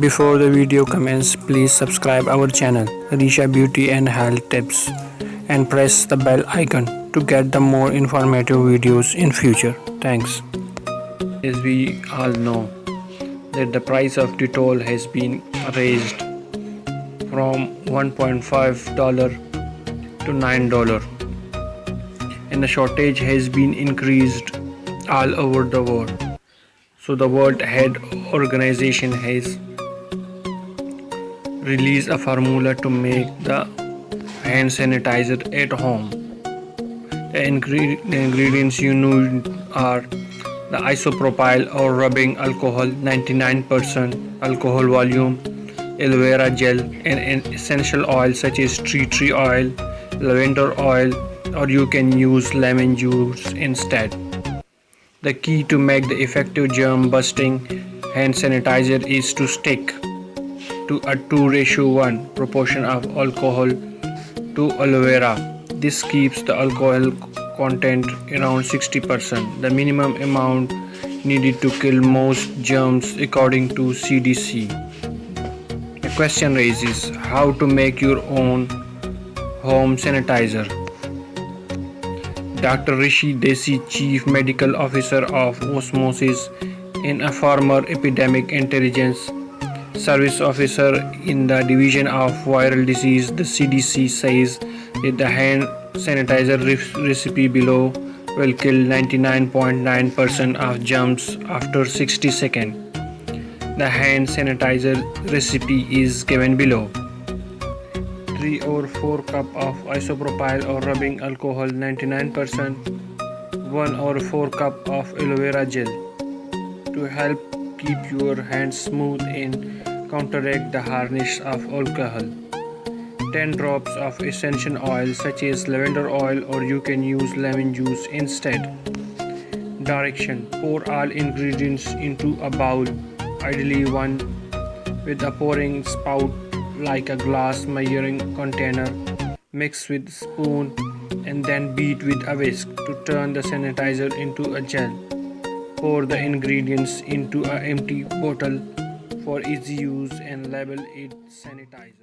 Before the video commences, please subscribe our channel Risha Beauty and Health Tips and press the bell icon to get the more informative videos in future. Thanks. As we all know that the price of dettol has been raised from $1.5 to $9 and the shortage has been increased all over the world. So the World Health Organization has released a formula to make the hand sanitizer at home. The ingredients you need are the isopropyl or rubbing alcohol, 99% alcohol volume, aloe vera gel, and essential oil such as tree oil, lavender oil, or you can use lemon juice instead. The key to make the effective germ-busting hand sanitizer is to stick to a 2:1 proportion of alcohol to aloe vera. This keeps the alcohol content around 60%, the minimum amount needed to kill most germs according to CDC. The question raises how to make your own home sanitizer. Dr. Rishi Desi, Chief Medical Officer of Osmosis and a former Epidemic Intelligence Service Officer in the Division of Viral Disease, the CDC, says that the hand sanitizer recipe below will kill 99.9% of germs after 60 seconds. The hand sanitizer recipe is given below. 3 or 4 cup of isopropyl or rubbing alcohol, 99%, 1 or 4 cup of aloe vera gel to help keep your hands smooth and counteract the hardness of alcohol. 10 drops of essential oil such as lavender oil, or you can use lemon juice instead. Direction: pour all ingredients into a bowl, ideally one with a pouring spout like a glass measuring container. Mix with spoon and then beat with a whisk to turn the sanitizer into a gel. Pour the ingredients into an empty bottle for easy use and label it sanitizer.